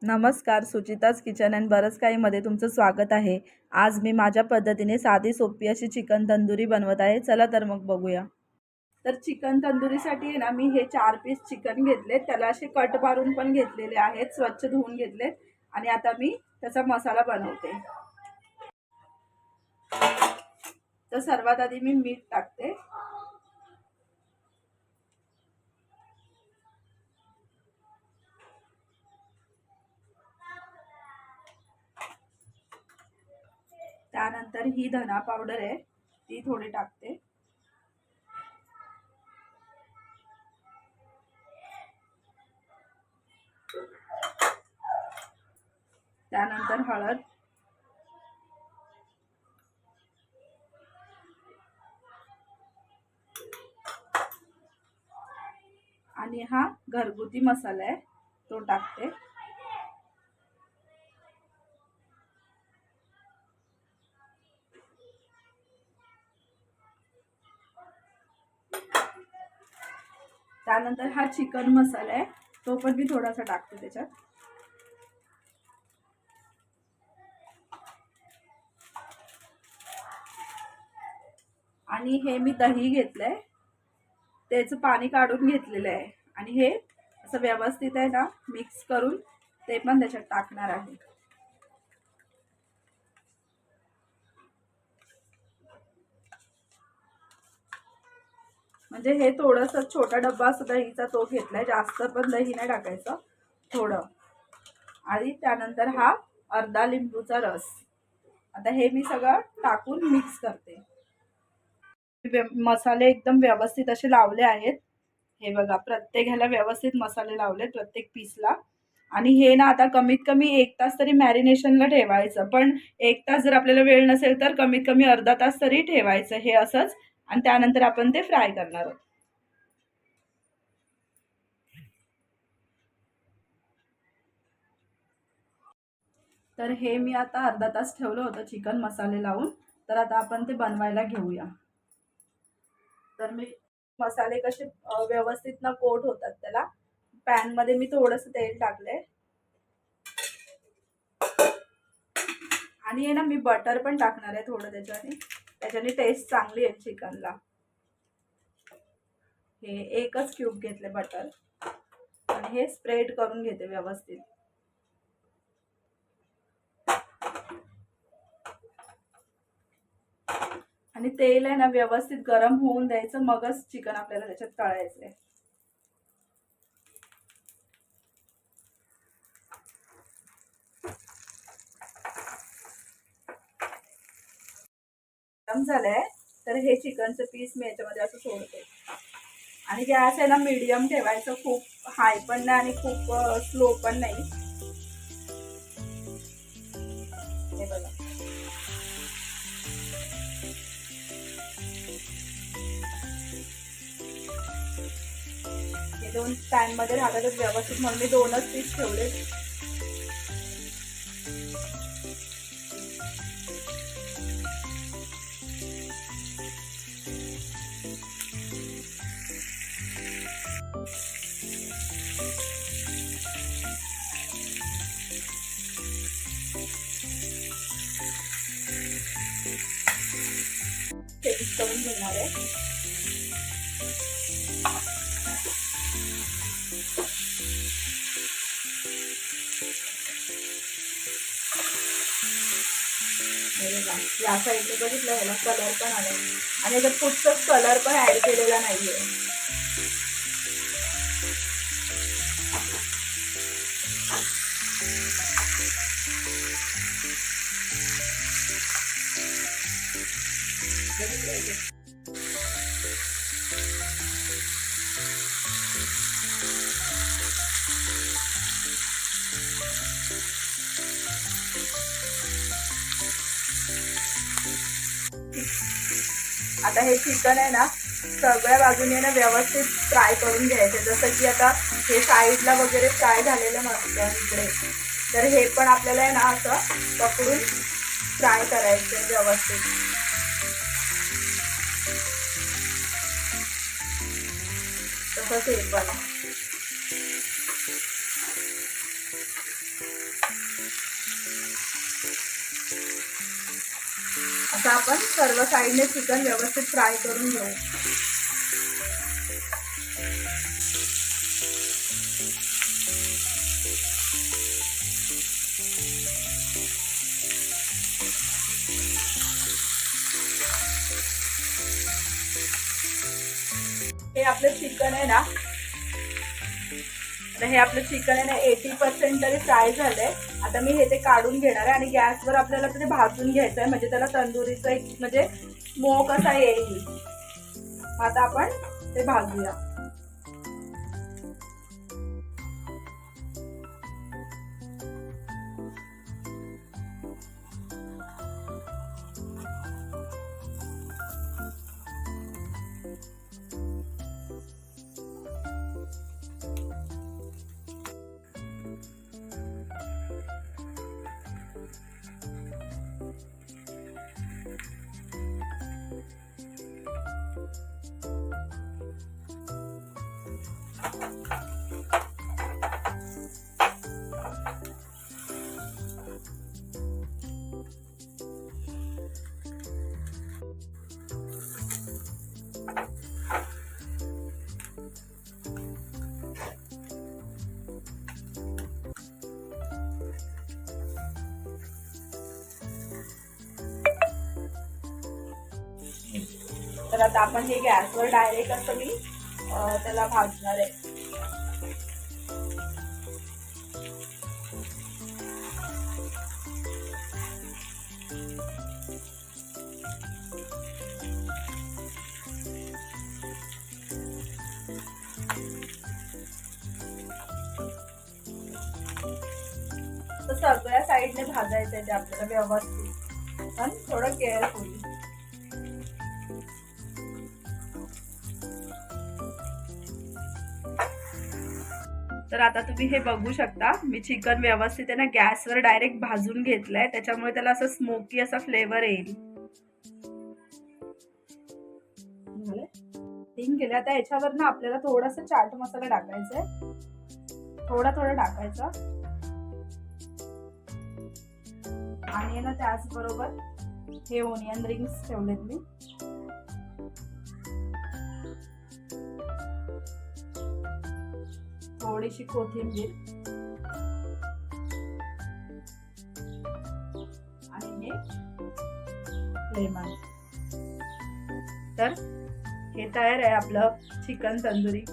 नमस्कार, Suchita's kitchen and बरंच काहीमध्ये तुमचं स्वागत आहे। आज मी माझ्या पद्धतीने साधी सोपी अशी चिकन तंदुरी बनवत आहे। चला तर मग बघूया। तर चिकन तंदुरीसाठी आहे ना, मी हे 4 पीस चिकन घेतले, त्याला असे कट मारून पण घेतलेले आहेत, स्वच्छ धुवून घेतलेत आणि आता मी त्याचा मसाला बनवते। तर सर्वात आधी मी मीठ टाकते। त्यानंतर ही धना पावडर आहे, ती थोडी टाकते। त्यानंतर हळद, आणि हा घरगुती मसाला आहे तो टाकते। त्यानंतर हा चिकन मसाला आहे तो पण मी थोडासा टाकते त्याच्यात। आणि हे मी दही घेतलंय, त्याचं पाणी काढून घेतलेलं आहे आणि हे असं व्यवस्थित आहे ना मिक्स करून ते पण त्याच्यात टाकणार आहे। म्हणजे हे थोडंसं छोटा डब्बा असतो दहीचा तो घेतलाय, जास्त पण दही नाही टाकायचं, थोडं। आणि त्यानंतर हा अर्धा लिंबूचा रस। आता हे मी सगळं टाकून मिक्स करते। मसाले एकदम व्यवस्थित असे लावले आहेत, हे बघा प्रत्येक ह्याला व्यवस्थित मसाले लावले प्रत्येक पीसला। आणि हे ना आता कमीत कमी 1 तास तरी मॅरिनेशनला ठेवायचं, पण 1 तास जर आपल्याला वेळ नसेल तर कमीत कमी अर्धा तास तरी ठेवायचं हे असंच। आणि त्यानंतर आपण ते फ्राय करणार आहोत। तर हे मी आता अर्धा तास ठेवलं होतं चिकन मसाले लावून, तर आता आपण ते बनवायला घेऊया। तर मी मसाले कसे व्यवस्थित ना कोट होतात त्याला, पॅन मध्ये मी थोडंसं तेल टाकलंय आणि आहे ना मी बटर पण टाकणार आहे थोडं, त्याच्याने टेस्ट चांगली आहे चिकनला। हे एकच क्यूब घेतले बटर आणि हे स्प्रेड करून घेते व्यवस्थित। आणि तेल आहे ना व्यवस्थित गरम होऊन द्यायचं, मगच चिकन आपल्याला त्याच्यात तळायचंय। गरम झालंय तर हे चिकनचं पीस मी याच्यामध्ये असं सोडते। आणि गॅस आहे ना मीडियम ठेवायचं, खूप हाय पण नाही आणि खूप स्लो पण नाही। हे बघा हे 2 पॅन मध्ये राहतात व्यवस्थित, म्हणून मी 2च पीस ठेवले। ते मिक्स करून घेणार आहे। या साईडने बघितलं ह्याला कलर पण आला आणि याच्यात कुठचाच कलर पण ऍड केलेला नाहीये। आता हे चिकन आहे ना सगळ्या बाजूने ना व्यवस्थित फ्राय करून घ्यायचे, जसं की आता हे साईडला वगैरे फ्राय झालेलं नसतं इकडे, तर हे पण आपल्याला आहे ना असं पकडून फ्राय करायचं व्यवस्थित। तसंच हे पण आता आपण सर्व साईडने चिकन व्यवस्थित फ्राय करून घेऊ. हे आपलं चिकन आहे ना, हे आपलं चिकन आहे ना 80% तरी फ्राय झालंय. आता मी हे ते काढून घेणार आहे आणि गॅसवर आपल्याला ते भाजून घ्यायचं आहे, म्हणजे त्याला तंदुरीचा एक म्हणजे स्मोक असा येईल. आता आपण ते भाजूया. तर आता आपण हे गॅसवर डायरेक्ट असं मी त्याला भाजणार आहे. तर सगळ्या साईडने भाजायचं आहे ते आपल्याला व्यवस्थित, पण थोडं केअरफुली. तर आता तुम्ही हे बघू शकता, मी चिकन व्यवस्थित आहे ना गॅसवर डायरेक्ट भाजून घेतलंय, त्याच्यामुळे त्याला असं स्मोकी असा फ्लेवर येईल. तीन केले. आता याच्यावर ना आपल्याला थोडासा चाट मसाला टाकायचा आहे, थोडा टाकायचा. आणि ना त्याचबरोबर हे ओनियन रिंग्स ठेवलेत मी. थोडीशी कोथिंबीर आणि हे लेमन. तर हे तयार आहे आपलं चिकन तंदुरी.